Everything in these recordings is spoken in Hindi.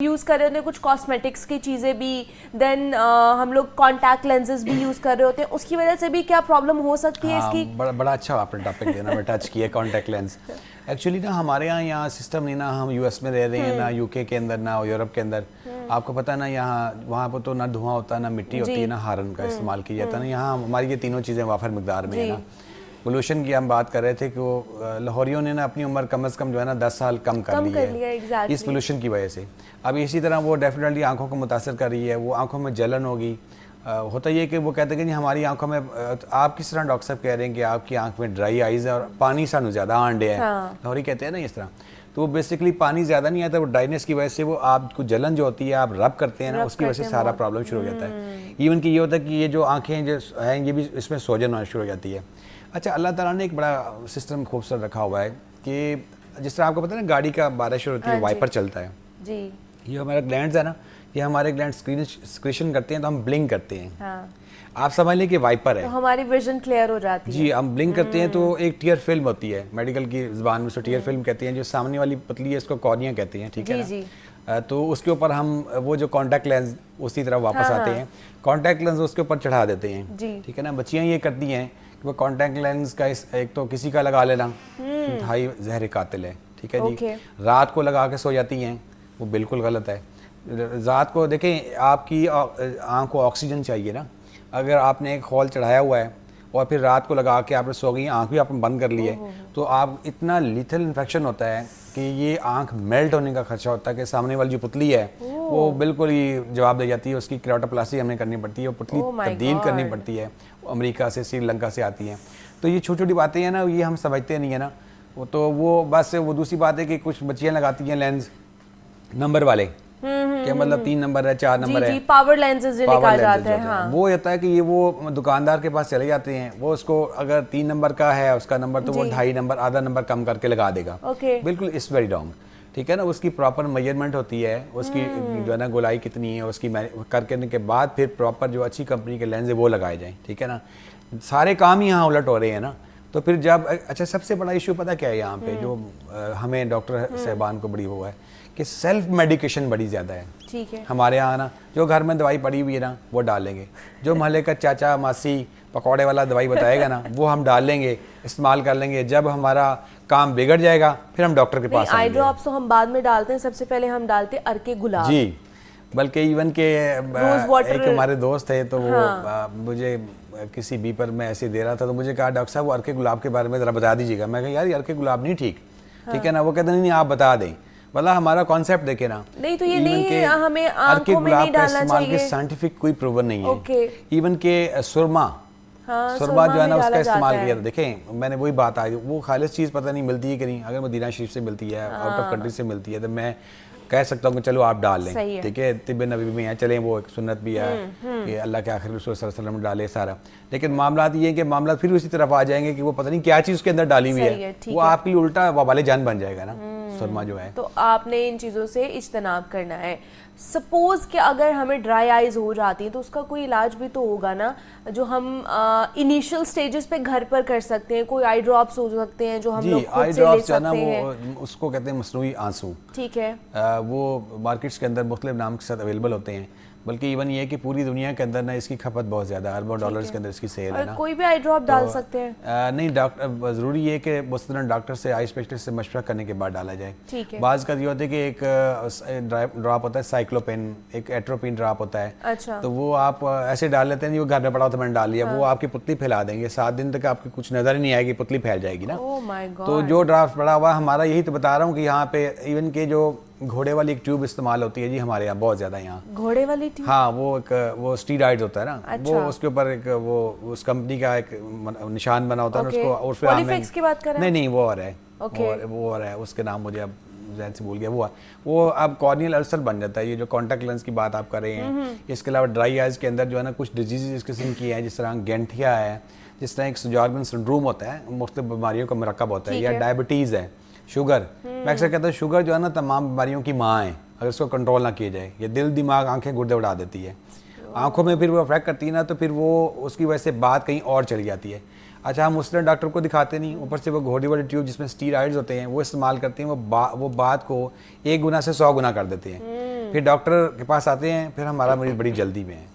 यूज़ कर रहे होते हैं कुछ कॉस्मेटिक्स की चीज़ें भी, देन हम लोग कॉन्टैक्ट लेंसेज भी यूज़ कर रहे होते हैं, उसकी वजह से भी क्या प्रॉब्लम हो सकती है इसकी? बड़ा अच्छा आपने टॉपिक देना मैं टच किया कॉन्टैक्ट लेंस। एक्चुअली ना हमारे यहाँ सिस्टम नहीं ना, हम यूएस में रह रहे हैं ना यूके के अंदर ना यूरोप के अंदर। आपको पता है ना यहाँ वहाँ पर तो ना धुआं होता है ना मिट्टी होती है ना हारन का इस्तेमाल किया जाता है ना। यहाँ हमारी ये तीनों चीज़ें वाफर मिकदार में है ना। पोल्यूशन की हम बात कर रहे थे कि वो लाहौरियों ने ना अपनी उम्र कम से कम जो है ना 10 साल कम कर ली है इस पोल्यूशन की वजह से। अब इसी तरह वो डेफिनेटली आंखों को मुतासर कर रही है, वो आंखों में जलन होगी। होता ये कि वो कहते हैं कि हमारी आंखों में आप किस तरह डॉक्टर साहब कह रहे हैं कि आपकी आंख में ड्राई आइज है और पानी सानू ज़्यादा आंडे है, लाहौरी कहते हैं ना इस तरह। तो वो बेसिकली पानी ज़्यादा नहीं आता, वो ड्राइनेस की वजह से वो आपको जलन जो होती है आप रब करते हैं ना, उसकी वजह से सारा प्रॉब्लम शुरू हो जाता है। इवन कि ये होता है कि ये जो आँखें जो हैं ये भी इसमें सोजन होना शुरू हो जाती है। अच्छा, अल्लाह ताला ने एक बड़ा सिस्टम खूबसूरत रखा हुआ है कि जिस तरह आपको पता है ना गाड़ी का बारिश शुरू होती है वाइपर चलता है जी। ये हमारा ग्लैंड्स है ना, ये हमारे ग्लैंड स्क्रीशन करते हैं तो हम ब्लिंक करते हैं। हाँ। आप समझ लें कि वाइपर है, तो हमारी विजन क्लियर हो जाती है जी। हम ब्लिंक करते हैं तो एक टीयर फिल्म होती है, मेडिकल की ज़बान में उसको टीयर फिल्म कहते हैं, जो सामने वाली पतली है इसको कॉर्निया कहते हैं, ठीक है ना। तो उसके ऊपर हम वो जो कॉन्टैक्ट लेंस उसी तरह वापस आते हैं, कॉन्टैक्ट लेंस उसके ऊपर चढ़ा देते हैं, ठीक है ना। बच्चियाँ ये करती हैं वो कॉन्टैक्ट लेंस का एक तो किसी का लगा लेना, इंतहाई जहर कातिल है, ठीक है जी। रात को लगा के सो जाती हैं, वो बिल्कुल गलत है। रात को देखें, आपकी आँख को ऑक्सीजन चाहिए ना। अगर आपने एक हॉल चढ़ाया हुआ है और फिर रात को लगा के आपने सो गई, आँख भी आपने बंद कर ली है, तो आप इतना लीथल इन्फेक्शन होता है कि ये आँख मेल्ट होने का खर्चा होता है कि सामने वाली जो पुतली है वो बिल्कुल ही जवाब दे जाती है, उसकी केराटोप्लास्टी हमें करनी पड़ती है, पुतली तब्दील करनी पड़ती है। अमेरिका से श्रीलंका से आती हैं। तो ये छोटी छोटी बातें हैं ना, ये हम समझते नहीं है ना। वो तो वो बस वो दूसरी बात है कि कुछ बच्चियाँ लगाती हैं लेंस नंबर वाले, क्या मतलब 3 नंबर है 4 नंबर है, पावर लेंसेज निकाल जाते हैं। हाँ। वो होता है कि ये वो दुकानदार के पास चले जाते हैं, वो उसको अगर 3 नंबर का है उसका नंबर तो वो 2.5 नंबर आधा नंबर कम करके लगा देगा। बिल्कुल इट्स वेरी रॉन्ग, ठीक है ना। उसकी प्रॉपर मेजरमेंट होती है, उसकी जो है ना गोलाई कितनी है उसकी करके के बाद फिर प्रॉपर जो अच्छी कंपनी के लेंस है वो लगाए जाएं, ठीक है ना। सारे काम ही यहाँ उलट हो रहे हैं ना। तो फिर जब अच्छा, सबसे बड़ा इशू पता क्या है यहाँ पे जो हमें डॉक्टर साहबान को बड़ी हुआ है कि सेल्फ मेडिकेशन बड़ी ज़्यादा है, ठीक है। हमारे यहाँ ना जो घर में दवाई पड़ी हुई है ना वो डाल लेंगे, जो मोहल्ले का चाचा मासी पकौड़े वाला दवाई बताएगा ना वो हम डाल लेंगे, इस्तेमाल कर लेंगे। जब हमारा काम बिगड़ जाएगा फिर हम डॉक्टर के पास आई ड्रॉप्स तो हम बाद में डालते हैं, सबसे पहले हम डालते हैं अर्के गुलाब जी। बल्कि इवन के एक हमारे दोस्त है तो वो मुझे किसी बीपर में ऐसे दे रहा था तो मुझे कहा डॉक्टर साहब वो अर्के गुलाब के बारे में ज़रा बता दीजिएगा। मैं कहा यार ये अर्के गुलाब नहीं ठीक, ठीक है ना। वो कहते नहीं आप बता दें, मतलब हमारा कॉन्सेप्ट देखे ना। नहीं तो ये नहीं हमें आंखों में नहीं डालना चाहिए, साइंटिफिक कोई प्रूवन नहीं है। इवन के सुरमा सुरमा जो है ना उसका इस्तेमाल किया था। देखें मैंने वही बात आई, वो खालिस चीज़ पता नहीं मिलती है कि नहीं। अगर मदीना शरीफ से मिलती है, आउट ऑफ कंट्री से मिलती है, तो मैं कह सकता हूँ कि चलो आप डाल लें, ठीक है। तिब्बे नबी में है, चलें वो एक सुन्नत भी है कि अल्लाह के आखिर रसूल सल्लल्लाहु अलैहि वसल्लम डाले सारा। लेकिन मामला ये है कि मामला फिर उसी तरफ आ जाएंगे कि वो पता नहीं क्या चीज़ उसके अंदर डाली हुई है, वो आपके लिए उल्टा वाले जान बन जाएगा ना सुरमा जो है। तो आपने इन चीज़ों से इज्तनाब करना है। सपोज कि अगर हमें ड्राई आइज हो जाती है तो उसका कोई इलाज भी तो होगा ना, जो हम इनिशियल स्टेजेस पे घर पर कर सकते हैं। कोई आई ड्रॉप्स हो सकते हैं जो हम लोग खुद से ले सकते हैं। उसको कहते हैं मसनूई आंसू, ठीक है। वो मार्केट्स के अंदर मुख्तलिफ नाम के साथ अवेलेबल होते हैं। बल्कि इवन ये कि पूरी दुनिया के अंदर ना इसकी खपत बहुत ज़्यादा, अरबों डॉलर्स के अंदर इसकी सेल है ना। कोई भी आई ड्रॉप डाल सकते हैं? नहीं, डॉक्टर ज़रूरी है कि मुस्तनद डॉक्टर से, आई स्पेशलिस्ट से मशवरा करने के बाद डाला जाए, ठीक है। बाज़ का ये होता है कि एक ड्रॉप होता है साइक्लोपेन, एक एट्रोपिन ड्रॉप होता है। अच्छा। तो वो आप ऐसे डाल लेते हैं, वो घर में पड़ा होता मैंने डाल लिया, वो आपकी पुतली फैला देंगे। 7 दिन तक आपकी कुछ नज़र ही नहीं आएगी, पुतली फैल जाएगी ना। तो जो ड्रॉप पड़ा हुआ हमारा, यही तो बता रहा हूँ कि यहाँ पे इवन के जो घोड़े वाली एक ट्यूब इस्तेमाल होती है जी हमारे यहाँ बहुत ज्यादा। यहाँ घोड़े वाली ट्यूब, हाँ, वो स्टीरॉइड्स होता है ना। अच्छा। वो उसके ऊपर एक वो उस कंपनी का एक निशान बना होता है उसको, और फिर पॉलीफिक्स की बात कर रहे हैं? नहीं वो और है, वो और है, उसके नाम मुझे अब जहन से भूल गया। वो अब कॉर्नियल अल्सर बन जाता है। ये जो कॉन्टैक्ट लेंस की बात आप कर रहे हैं, इसके अलावा ड्राई आइज के अंदर जो है ना कुछ डिजीज इस किस्म की है, जिस तरह गेंठिया है, जिस तरह एक सुजार्गन सिंड्रोम होता है, मुख्तलिफ बीमारियों का मरकब होता है, या डायबिटीज़ है, शुगर। मैं अक्सर कहता हूँ शुगर जो है ना तमाम बीमारियों की माँ है अगर इसको कंट्रोल ना किया जाए। ये दिल दिमाग आंखें गुर्दे उड़ा देती है, आंखों में फिर वो अफेक्ट करती है ना, तो फिर वो उसकी वजह से बात कहीं और चली जाती है। अच्छा, हम उस तरह डॉक्टर को दिखाते नहीं, ऊपर से वो घोड़ी वाली ट्यूब जिसमें स्टीरॉइड्स होते हैं वो इस्तेमाल करते हैं, वो बात को 1 गुना से 100 गुना कर देते हैं। फिर डॉक्टर के पास आते हैं, फिर हमारा मरीज बड़ी जल्दी में है।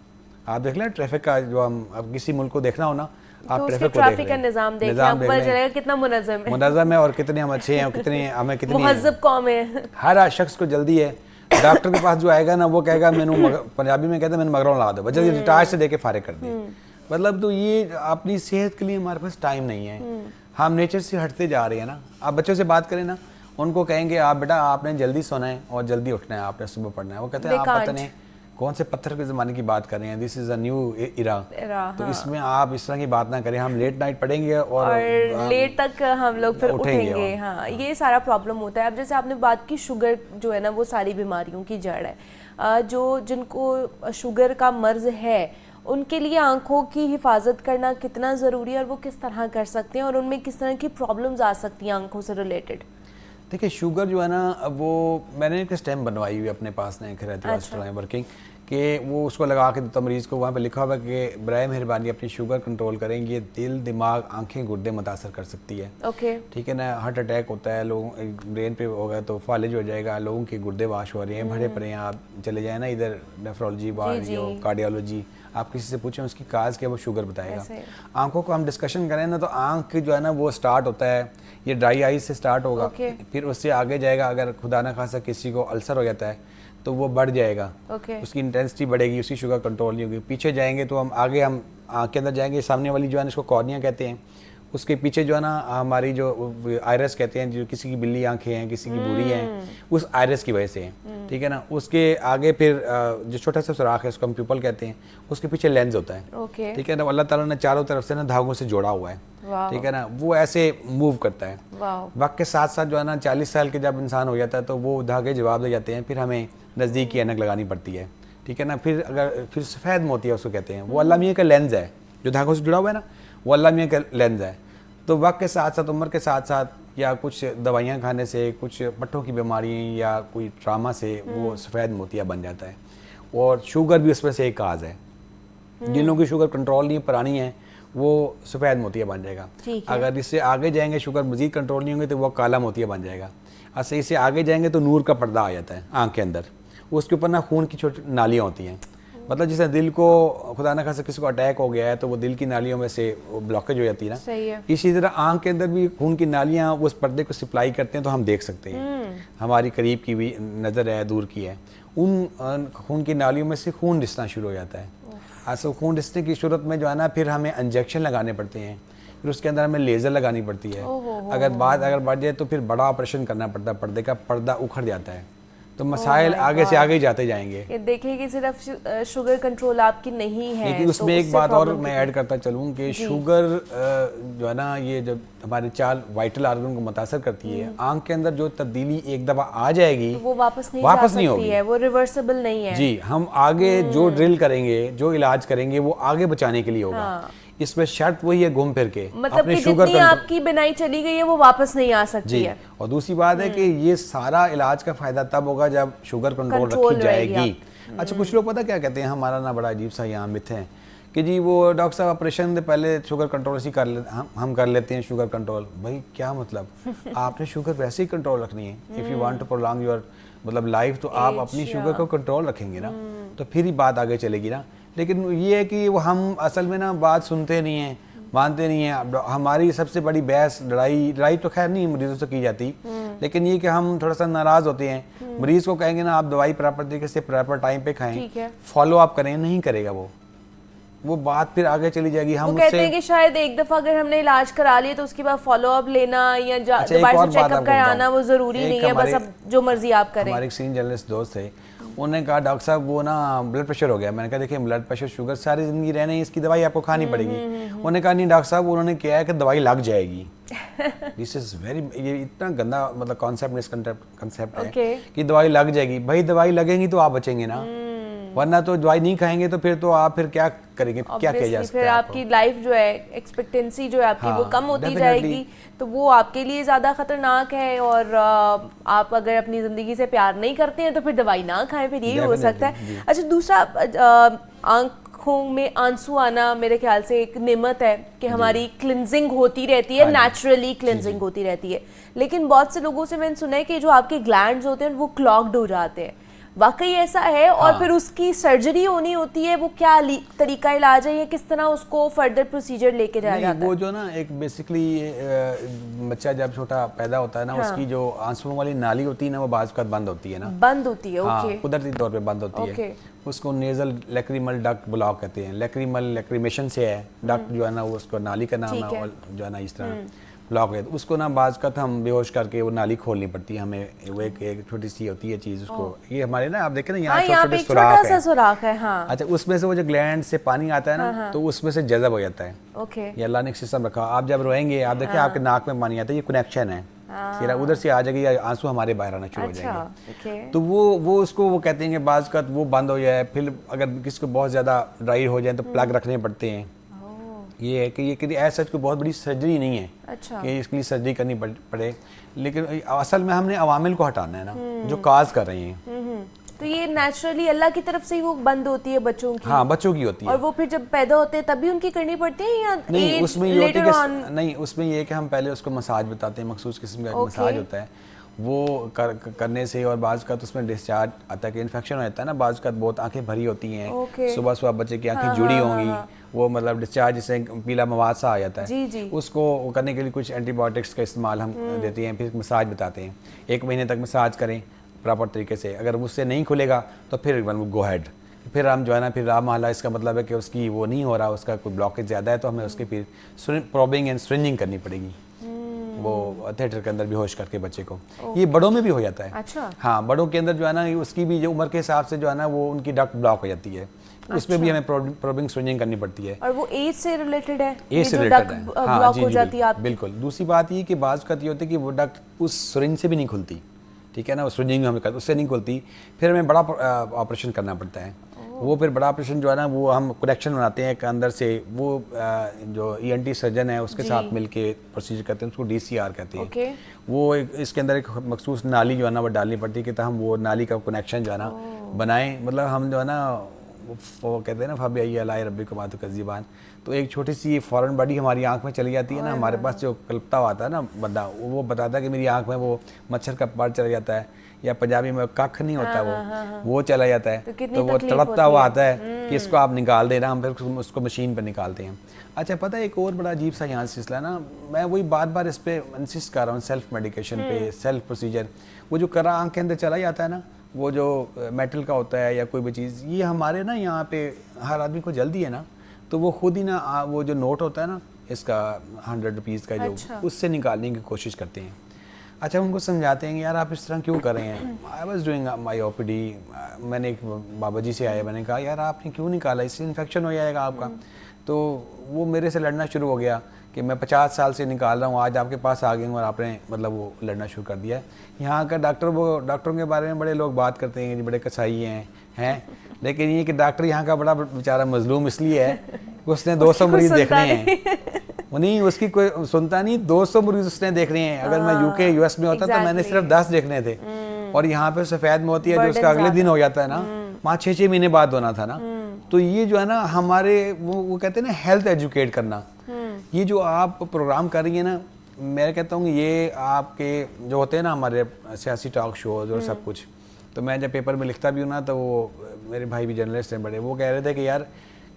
आप देख लें ट्रैफिक का, जो हम अब किसी मुल्क को देखना हो ना, आप तो ट्रैफिक को ट्रैफिक का निजाम देख लें, पता चलेगा कितना मुनज़्ज़म है और कितने हम अच्छे हैं और कितने हमें कितनी मुहज़्ज़ब कौम है। हर शख्स को जल्दी है। डॉक्टर के पास जो आएगा ना वो कहेगा मैंने पंजाबी में कहते हैं मैंने मगरों ला दो, बच्चे रिटायर से देके फारिग कर दिए। मतलब तो ये अपनी सेहत के लिए हमारे पास टाइम नहीं है, हम नेचर से हटते जा रहे हैं ना। आप बच्चों से बात करें ना, उनको कहेंगे आप बेटा आपने जल्दी सोना है और जल्दी उठना है, आपने सुबह पढ़ना है, वो कहते हैं आप पता नहीं कौन से पत्थर के ज़माने की बात कर रहे हैं, दिस इज़ अ न्यू इरा। तो इसमें आप इस तरह की बात ना करें, हम लेट नाइट पढ़ेंगे और लेट तक हम लोग फिर उठेंगे। हाँ, ये सारा प्रॉब्लम होता है। अब जैसे आपने बात की शुगर जो है ना वो सारी बीमारियों की जड़ है। जो जिनको शुगर का मर्ज है उनके लिए आंखों की हिफाजत करना कितना ज़रूरी है और वो किस तरह कर सकते हैं और उनमें किस तरह की प्रॉब्लम्स आ सकती हैं आंखों से रिलेटेड? देखिए शुगर जो है ना वो मैंने एक स्टेम बनवाई हुई अपने पास ने खैराती हॉस्पिटल में वर्किंग कि वो उसको लगा के देता मरीज़ को। वहाँ पे लिखा हुआ है कि बराए मेहरबानी अपनी शुगर कंट्रोल करेंगे, दिल दिमाग आंखें गुर्दे मुतासर कर सकती है। ओके ठीक है ना, हार्ट अटैक होता है, लोगों ब्रेन पे होगा तो फालिज हो जाएगा, लोगों के गुर्दे वाश हो रहे हैं, भरे पड़े हैं। आप चले जाए ना इधर नेफ्रोलॉजी कार्डियोलॉजी, आप किसी से पूछें उसकी काज क्या, वो शुगर बताएगा। आंखों को हम डिस्कशन करें ना तो आंख जो है ना वो स्टार्ट होता है, ये ड्राई आइज से स्टार्ट होगा, फिर उससे आगे जाएगा। अगर खुदा ना खासा किसी को अल्सर हो जाता है तो वो बढ़ जाएगा, उसकी इंटेंसिटी बढ़ेगी, उसकी शुगर कंट्रोल नहीं होगी। पीछे जाएंगे तो हम आगे हम आँख के अंदर जाएंगे, सामने वाली जो है ना इसको कॉर्निया कहते हैं, उसके पीछे जो है ना हमारी जो आयरस कहते हैं, जो किसी की बिल्ली आंखें हैं किसी की बुरी हैं, उस आयरस की वजह से हैं। ठीक है ना, उसके आगे फिर जो छोटा सा सुराख है उसको हम प्यूपल कहते हैं, उसके पीछे लेंस होता है। ठीक है ना, अल्लाह ताला ने चारों तरफ से ना धागों से जोड़ा हुआ है। ठीक है ना, वो ऐसे मूव करता है। वक्त के साथ साथ जो है ना 40 साल के जब इंसान हो जाता है तो वो धागे जवाब दे जाते हैं, फिर हमें नज़दीक की ऐनक लगानी पड़ती है। ठीक है ना, फिर सफ़ेद मोतिया उसको कहते हैं, वो अल्लाह मियाँ का लेंस है, जो धागों से जुड़ा हुआ है ना वो अल्लाह मियाँ का लेंस है। तो वक्त के साथ साथ उम्र के साथ साथ या कुछ दवाइयाँ खाने से, कुछ पट्टों की बीमारी या कोई ट्रामा से वो सफ़ेद मोतिया बन जाता है। और शुगर भी उसमें से एक काज है, जिन लोगों की शुगर कंट्रोल नहीं पुरानी है वो सफ़ेद मोतिया बन जाएगा। अगर इससे आगे जाएंगे शुगर मज़ीद कंट्रोल नहीं होंगे तो वो काला मोतिया बन जाएगा। अच्छा, इससे आगे जाएंगे तो नूर का पर्दा आ जाता है आँख के अंदर, उसके ऊपर ना खून की छोटी नालियाँ होती हैं। मतलब जैसे दिल को खुदा ना खासा किसी को अटैक हो गया है तो वो दिल की नालियों में से ब्लॉकेज हो जाती है ना, सही है। इसी तरह आँख के अंदर भी खून की नालियाँ उस पर्दे को सप्लाई करते हैं तो हम देख सकते हैं। हमारी करीब की भी नज़र है, दूर की है, उन खून की नालियों में से खून रिसना शुरू हो जाता है। ऐसा खून रिसने की सूरत में जो है ना फिर हमें इंजेक्शन लगाने पड़ते हैं, फिर उसके अंदर हमें लेज़र लगानी पड़ती है। अगर बढ़ जाए तो फिर बड़ा ऑपरेशन करना पड़ता है, पर्दे का पर्दा उखड़ जाता है। तो मसाइल आगे से आगे जाते जाएंगे। ये देखिए कि सिर्फ शुगर कंट्रोल आपकी नहीं है, लेकिन उसमें एक बात और मैं ऐड करता चलूँ कि शुगर जो है ना ये जब हमारे 4 वाइटल आर्गन को मुतासर करती है, आंख के अंदर जो तब्दीली एक दफ़ा आ जाएगी तो वो वापस नहीं होगी है, वो रिवर्सिबल नहीं है। जी, हम आगे जो ड्रिल करेंगे, जो इलाज करेंगे वो आगे बचाने के लिए होगा। इसमें शर्त वही है घूम फिर के, मतलब कि जितनी आपकी बिनाई चली गई है वो वापस नहीं आ सकती है। और दूसरी बात है कि ये सारा इलाज का फायदा तब होगा जब शुगर कंट्रोल रखी जाएगी। अच्छा, कुछ लोग पता क्या कहते हैं, हमारा ना बड़ा अजीब सा यहाँ मिथ है कि जी वो डॉक्टर साहब ऑपरेशन से पहले शुगर कंट्रोल ऐसी हम कर लेते हैं शुगर कंट्रोल। भाई क्या मतलब, आपने शुगर वैसे ही कंट्रोल रखनी है। If you want to prolong your मतलब लाइफ तो आप अपनी शुगर को कंट्रोल रखेंगे ना, तो फिर ही बात आगे चलेगी ना। लेकिन ये है कि वो हम असल में ना बात सुनते नहीं हैं, मानते नहीं हैं। हमारी सबसे बड़ी बहस लड़ाई तो खैर नहीं मरीजों से की जाती, लेकिन ये कि हम थोड़ा सा नाराज़ होते हैं। मरीज़ को कहेंगे ना आप दवाई प्रॉपर तरीके से प्रॉपर टाइम पे खाएं, फॉलो अप करें, नहीं करेगा वो बात फिर आगे चली जाएगी। हम कहते हैं कि शायद एक दफ़ा अगर हमने इलाज करा लिया तो उसके बाद फॉलो अप लेना या दोबारा से चेकअप कराना वो ज़रूरी नहीं है, बस अब जो मर्जी आप करें। हमारे एक सीनियर जर्नलिस्ट दोस्त थे, उन्होंने कहा डॉक्टर साहब वो ना ब्लड प्रेशर हो गया। मैंने कहा देखिए ब्लड प्रेशर शुगर सारी ज़िंदगी रहने, इसकी दवाई आपको खानी पड़ेगी। उन्होंने कहा नहीं डॉक्टर साहब, उन्होंने किया है कि दवाई लग जाएगी। दिस इज़ वेरी, ये इतना गंदा मतलब कॉन्सेप्ट है कि दवाई लग जाएगी। भाई दवाई लगेंगी तो आप बचेंगे ना, वरना तो दवाई नहीं खाएंगे तो फिर तो आप फिर क्या करेंगे, क्या किया जा सकता है। फिर आपकी लाइफ जो है, एक्सपेक्टेंसी जो है आपकी वो कम होती जाएगी, तो वो आपके लिए ज़्यादा खतरनाक है। और आप अगर अपनी ज़िंदगी से प्यार नहीं करते हैं तो फिर दवाई ना खाएं, फिर यही हो सकता है। अच्छा, दूसरा आंखों में आंसू आना मेरे ख्याल से एक नेमत है कि हमारी क्लिनजिंग होती रहती है, नेचुरली क्लिनजिंग होती रहती है। लेकिन बहुत से लोगों से मैंने सुना है कि जो आपके ग्लैंड्स होते हैं वो क्लॉग्ड हो जाते हैं, वाकई ऐसा है? और फिर उसकी सर्जरी होनी होती है, वो क्या तरीका इलाज है या किस तरह उसको फर्दर प्रोसीजर लेके जाया जाता है? वो जो ना एक बेसिकली बच्चा जब छोटा पैदा होता है ना, उसकी जो आंसुओं वाली नाली होती है ना, वो बाज़ वक़्त बंद होती है ना, बंद होती है। ओके, कुदरती तौर पे बंद होती है। उसको नेजल लैक्रिमल डक्ट ब्लॉक कहते हैं। लैक्रिमेशन से है, डक्ट जो है ना वो उसको नाली का नाम है, और जो है ना इस तरह ब्लॉक है, तो उसको ना बाज़ का हम बेहोश करके वो नाली खोलनी पड़ती है हमें। वो एक छोटी सी होती है चीज़, उसको ये हमारे ना आप देखें ना यहाँ छोटे छोटे सुराख है। हाँ। अच्छा, उसमें से वो जो ग्लैंड से पानी आता है ना, तो उसमें से जज़ब हो जाता है। ओके, ये अल्लाह ने एक सिस्टम रखा। आप जब रोएंगे, आप देखिए आपके नाक में पानी आता है, ये कनेक्शन है, फिर उधर से आ जाएगी, आंसू हमारे बाहर आना शुरू हो जाएंगे। तो वो उसको वो कहते हैं कि बाज़ का वो बंद हो जाए, फिर अगर किसी को बहुत ज़्यादा ड्राई हो जाए तो प्लग रखने पड़ते हैं। ये है कि ये ऐसा कोई बहुत बड़ी सर्जरी नहीं है। अच्छा। कि इसके लिए सर्जरी करनी पड़े, लेकिन असल में हमने अवामिल को हटाना है ना, जो काज कर रही हैं। तो ये नेचुरली अल्लाह की तरफ से ही वो बंद होती है बच्चों की? हाँ, बच्चों की होती है। और वो फिर जब पैदा होते हैं तभी उनकी करनी पड़ती है या नहीं? उसमें ये होती है नहीं, उसमें ये है कि हम पहले उसको मसाज बताते हैं, मखसूस किस्म का मसाज होता है, वो करने से, और बाज़ का तो उसमें डिस्चार्ज आता है कि इन्फेक्शन हो जाता है ना, बाज़ का बहुत आंखें भरी होती हैं, सुबह सुबह बच्चे की आंखें जुड़ी होंगी, वो मतलब डिस्चार्ज जिससे पीला मवाद सा आ जाता है। जी। उसको करने के लिए कुछ एंटीबायोटिक्स का इस्तेमाल हम देते हैं, फिर मसाज बताते हैं। 1 महीने तक मसाज करें प्रॉपर तरीके से, अगर उससे नहीं खुलेगा तो फिर गो हेड, फिर हम जो है ना फिर राम महला, इसका मतलब है कि उसकी वो नहीं हो रहा, उसका कोई ब्लॉकेज ज़्यादा है, तो हमें उसकी फिर प्रॉबिंग एंड स्ट्रिंजिंग करनी पड़ेगी, वो थिएटर के अंदर बेहोश करके बच्चे को। ये बड़ों में भी हो जाता है। अच्छा। हाँ, बड़ों के अंदर जो है ना उसकी भी जो उम्र के हिसाब से जो है ना वो उनकी डक्ट ब्लॉक हो जाती है। अच्छा। उसमें भी हमें प्रोबिंग स्ट्रिंजिंग करनी पड़ती है। और वो एज से रिलेटेड है? एज से रिलेटेड है। हाँ, ब्लॉक हो जाती है बिल्कुल। दूसरी बात ये कि बाज़ का ये होती है कि वो डक्ट उस सिरिंज से भी नहीं खुलती, ठीक है ना, स्ट्रिंजिंग हमें करते उससे नहीं खुलती, फिर हमें बड़ा ऑपरेशन करना पड़ता है। वो फिर बड़ा ऑपरेशन जो है ना वो हम कनेक्शन बनाते हैं एक अंदर से, वो जो ENT सर्जन है उसके साथ मिलके प्रोसीजर करते हैं, उसको DCR कहते हैं। वो इसके अंदर एक मखसूस नाली जो है ना वो डालनी पड़ती है कि हम वो नाली का कनेक्शन जो है ना बनाएं। मतलब हम जो है ना वो कहते हैं ना फबी अल्लाह रब्बी को मातु कज़ीबान, तो एक छोटी सी फॉरेन बॉडी हमारी आंख में चली जाती है ना, हमारे पास जो कल्पता हुआ आता है ना बंदा, वो बताता है कि मेरी आंख में वो मच्छर का पर चला जाता है, या पंजाबी में कख नहीं होता, वो चला जाता है, तो वो तड़पता हुआ आता है कि इसको आप निकाल देना, हम फिर उसको मशीन पर निकालते हैं। अच्छा, पता है एक और बड़ा अजीब सा यहाँ सिलसिला ना, मैं वही बार इस पर इंसिस्ट कर रहा हूँ, सेल्फ मेडिकेशन पे, सेल्फ प्रोसीजर। वो जो करा आंख के अंदर चला जाता है ना, वो जो मेटल का होता है या कोई भी चीज़, ये हमारे ना यहाँ पे हर आदमी को जल्दी है ना, तो वो खुद ही ना वो जो नोट होता है ना इसका 100 रुपीज़ का, जो अच्छा। उससे निकालने की कोशिश करते हैं। अच्छा, उनको समझाते हैं कि यार आप इस तरह क्यों कर रहे हैं। I was doing my OPD, मैंने एक बाबा जी से आया, मैंने कहा यार आपने क्यों निकाला, इससे इन्फेक्शन हो जाएगा आपका। तो वो मेरे से लड़ना शुरू हो गया कि मैं 50 साल से निकाल रहा हूँ, आज आपके पास आ गए हूँ और आपने मतलब वो लड़ना शुरू कर दिया। यहाँ का डॉक्टरों के बारे में बड़े लोग बात करते हैं कि बड़े कसाई हैं, लेकिन ये कि डॉक्टर यहाँ का बड़ा बेचारा मजलूम इसलिए है कि उसने 200 मरीज देखने हैं, नहीं उसकी कोई सुनता नहीं, 200 मरीज उसने देखने हैं। अगर मैं UK US में होता तो मैंने सिर्फ 10 देखने थे, और यहाँ पे सफ़ेद में होती है जो उसका अगले दिन हो जाता है ना, वहाँ 6-6 महीने बाद होना था ना। तो ये जो है ना हमारे वो कहते हैं ना हेल्थ एजुकेट करना, ये जो आप प्रोग्राम कर रही है ना, मैं कहता हूँ ये आपके जो होते हैं ना हमारे सियासी टॉक शोज और सब कुछ, तो मैं जब पेपर में लिखता भी हूँ ना, तो वो मेरे भाई भी जर्नलिस्ट हैं बड़े, वो कह रहे थे कि यार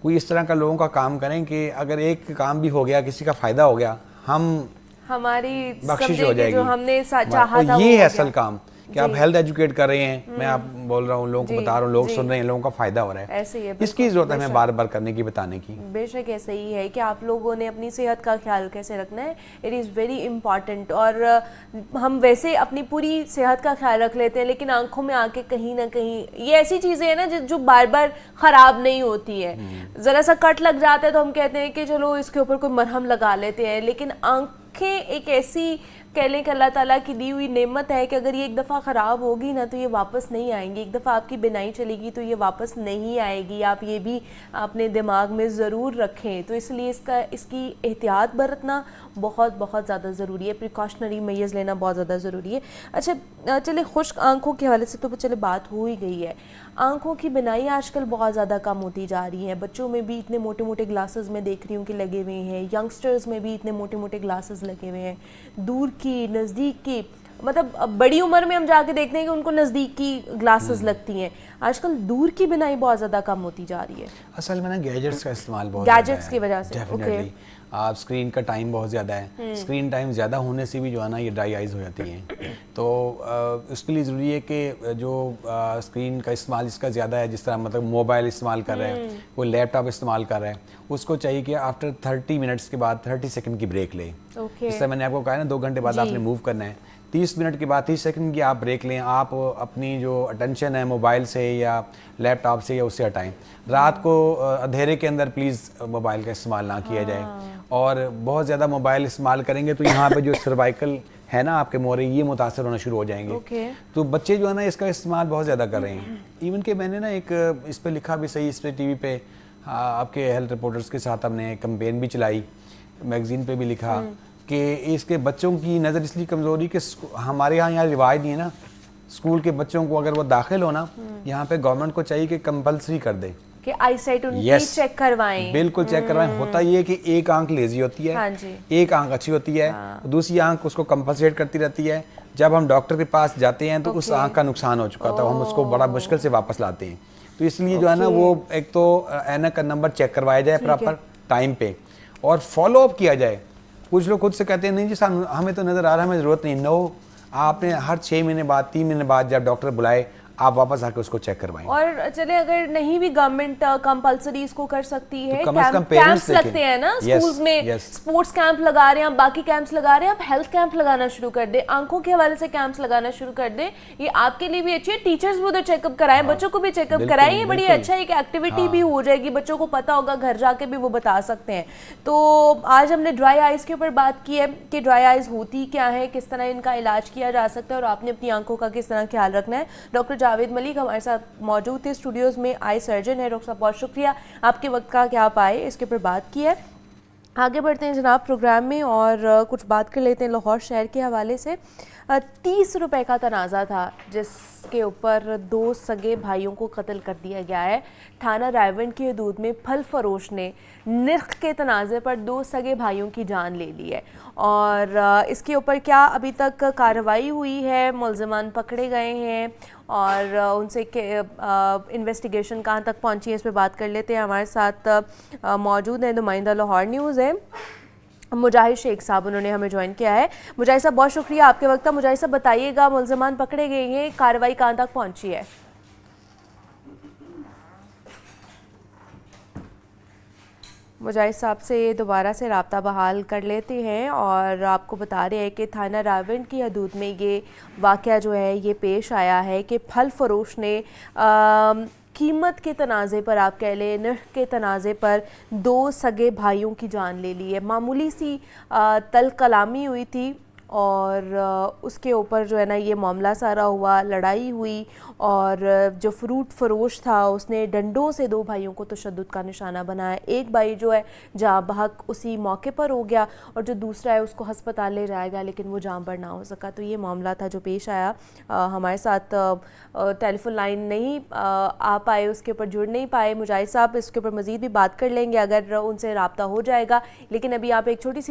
कोई इस तरह का लोगों का काम करें कि अगर एक काम भी हो गया, किसी का फ़ायदा हो गया, हमारी बख्शिश हो जाएगी, जो हमने चाहा था, ये है असल काम कि आप हेल्थ एजुकेट कर रहे हैं। मैं आप बोल रहा हूँ, लोगों को बता रहा हूँ, लोग सुन रहे हैं, लोगों का फायदा हो रहा है। ऐसे ही है, इसकी जरूरत है हमें बार बार करने की, बताने की। बेशक ऐसा ही है कि आप लोगों ने अपनी सेहत का ख्याल कैसे रखना है, इट इज़ वेरी इंपॉर्टेंट। और हम वैसे अपनी पूरी सेहत का ख्याल रख लेते हैं, लेकिन आंखों में आके कहीं ना कहीं ये ऐसी चीज़ें हैं ना जो बार बार ख़राब नहीं होती है। ज़रा सा कट लग जाता है तो हम कहते हैं कि चलो इसके ऊपर कोई मरहम लगा लेते हैं, लेकिन आंखें एक ऐसी कह लें कि अल्लाह ताला की दी हुई नेमत है कि अगर ये एक दफ़ा ख़राब होगी ना तो ये वापस नहीं आएंगी। एक दफ़ा आपकी बिनाई चलेगी तो ये वापस नहीं आएगी। आप ये भी अपने दिमाग में ज़रूर रखें। तो इसलिए इसकी एहतियात बरतना बहुत बहुत ज़्यादा ज़रूरी है, प्रिकॉशनरी मेजर्स लेना बहुत ज़्यादा ज़रूरी है। अच्छा, चले खुश्क आंखों के हवाले से तो चले बात हो ही गई है। आंखों की बिनाई आजकल बहुत ज़्यादा कम होती जा रही है। बच्चों में भी इतने मोटे मोटे ग्लासेस मैं देख रही हूँ कि लगे हुए हैं, यंगस्टर्स में भी इतने मोटे मोटे ग्लासेस लगे हुए हैं। दूर की नज़दीक की, मतलब अब बड़ी उम्र में हम जाके देखते हैं कि उनको नज़दीक की ग्लासेस लगती हैं। आजकल दूर की बिनाई बहुत ज़्यादा कम होती जा रही है। असल में ना गैजेट्स का इस्तेमाल बहुत गैजेट्स की वजह से, डेफिनेटली आप स्क्रीन का टाइम बहुत ज़्यादा है, स्क्रीन टाइम ज़्यादा होने से भी जो है ना ये ड्राई आइज़ हो जाती हैं। तो उसके लिए ज़रूरी है कि जो स्क्रीन का इस्तेमाल जिसका ज़्यादा है, जिस तरह मतलब मोबाइल इस्तेमाल कर रहे हैं, कोई लैपटॉप इस्तेमाल कर रहा है, उसको चाहिए कि आफ्टर 30 मिनट्स के बाद 30 सेकंड की ब्रेक लें। जैसे मैंने आपको कहा ना 2 घंटे बाद आपने मूव करना है, 30 मिनट के बाद 30 सेकंड की आप ब्रेक लें। आप अपनी जो अटेंशन है मोबाइल से या लैपटॉप से या उससे हटाएं। रात को अंधेरे के अंदर प्लीज़ मोबाइल का इस्तेमाल ना किया जाए। और बहुत ज़्यादा मोबाइल इस्तेमाल करेंगे तो यहाँ पे जो सर्वाइकल है ना आपके मोरे, ये मुतासर होना शुरू हो जाएंगे। तो बच्चे जो है ना इसका इस्तेमाल बहुत ज़्यादा कर रहे हैं। इवन कि मैंने ना एक इस पर लिखा भी सही, इस पर टीवी पे आपके हेल्थ रिपोर्टर्स के साथ हमने कैंपेन भी चलाई, मैगजीन पे भी लिखा कि इसके बच्चों की नज़र इसलिए कमज़ोरी कि हमारे यहाँ रिवाज नहीं है ना, स्कूल के बच्चों को अगर वो दाखिल हो ना, यहाँ पे गवर्नमेंट को चाहिए कि कंपलसरी कर दे कि आईसाइट उनकी चेक करवाएं। बिल्कुल चेक करवाएं। होता ये है कि एक आंख लेजी होती है, हाँ जी। एक आंख अच्छी होती है, दूसरी आंख उसको कंपलसेट करती रहती है। जब हम डॉक्टर के पास जाते हैं तो उस आंख का नुकसान हो चुका था, हम उसको बड़ा मुश्किल से वापस लाते हैं। तो इसलिए जो है ना वो एक तो ऐनक का नंबर चेक करवाया जाए प्रॉपर टाइम पे और फॉलो अप किया जाए। कुछ लोग खुद से कहते हैं नहीं जी हमें तो नज़र आ रहा है, हमें ज़रूरत नहीं। नो, आपने हर 6 महीने बाद 3 महीने बाद जब डॉक्टर बुलाए आप वापस आके उसको चेक करवाएं। और चले अगर नहीं भी गवर्नमेंट कंपलसरी इसको कर सकती है, तो कैंप्स लगते हैं ना स्कूल्स में, स्पोर्ट्स कैंप लगा रहे हैं, बाकी कैंप्स लगा रहे हैं, आप हेल्थ कैंप लगाना शुरू कर दे, आंखों के हवाले से कैंप्स लगाना शुरू कर दे। ये आपके लिए भी अच्छी है, टीचर्स भी उधर चेकअप कराएं, बच्चों को भी चेकअप कराएं। ये बड़ी अच्छा एक एक्टिविटी भी हो जाएगी, बच्चों को पता होगा, घर जाके भी वो बता सकते हैं। तो आज हमने ड्राई आइज के ऊपर बात की है कि ड्राई आइज होती क्या है, किस तरह इनका इलाज किया जा सकता है और आपने अपनी आंखों का किस तरह ख्याल रखना है। डॉक्टर जावेद मलिक हमारे साथ मौजूद थे स्टूडियोज में, आई सर्जन है। डॉक्टर साहब बहुत शुक्रिया आपके वक्त का कि आप आए, इसके ऊपर बात की है। आगे बढ़ते हैं जनाब प्रोग्राम में और कुछ बात कर लेते हैं लाहौर शहर के हवाले से। 30 रुपए का तनाज़ा था जिसके ऊपर 2 सगे भाइयों को कत्ल कर दिया गया है। थाना रायवंड की हदूद में फल फरोश ने निर्ख के तनाज़े पर 2 सगे भाइयों की जान ले ली है और इसके ऊपर क्या अभी तक कार्रवाई हुई है, मुल्ज़िमान पकड़े गए हैं और उनसे इन्वेस्टिगेशन कहाँ तक पहुँची है, इस पर बात कर लेते हैं। हमारे साथ मौजूद है नुमाइंदा लाहौर न्यूज़ है मुजाहिद शेख साहब, उन्होंने हमें ज्वाइन किया है। मुजाहिद साहब बहुत शुक्रिया आपके वक्त का। मुजाहिद साहब बताइएगा, मुल्ज़िमान पकड़े गए हैं, कार्रवाई कहाँ तक पहुँची है? मुजाहिद साहब से दोबारा से रब्ता बहाल कर लेते हैं और आपको बता रहे हैं कि थाना रावंड की हदूद में ये वाक़या जो है ये पेश आया है कि फल फरोश ने कीमत के तनाज़े पर, आप कह लें नर्ख के तनाज़े पर 2 सगे भाइयों की जान ले ली है। मामूली सी तल कलामी हुई थी और उसके ऊपर जो है ना ये मामला सारा हुआ, लड़ाई हुई और जो फ्रूट फरोश था उसने डंडों से 2 भाइयों को तशद्दुद का निशाना बनाया। एक भाई जो है जाँ बहक उसी मौके पर हो गया और जो दूसरा है उसको हस्पताल ले जाएगा लेकिन वो जाँ पर ना हो सका। तो ये मामला था जो पेश आया। हमारे साथ टेलीफोन लाइन नहीं आ पाए, उसके ऊपर जुड़ नहीं पाए मुजाहिद साहब, इसके ऊपर मज़ीद भी बात कर लेंगे अगर उनसे रब्ता हो जाएगा। लेकिन अभी आप एक छोटी सी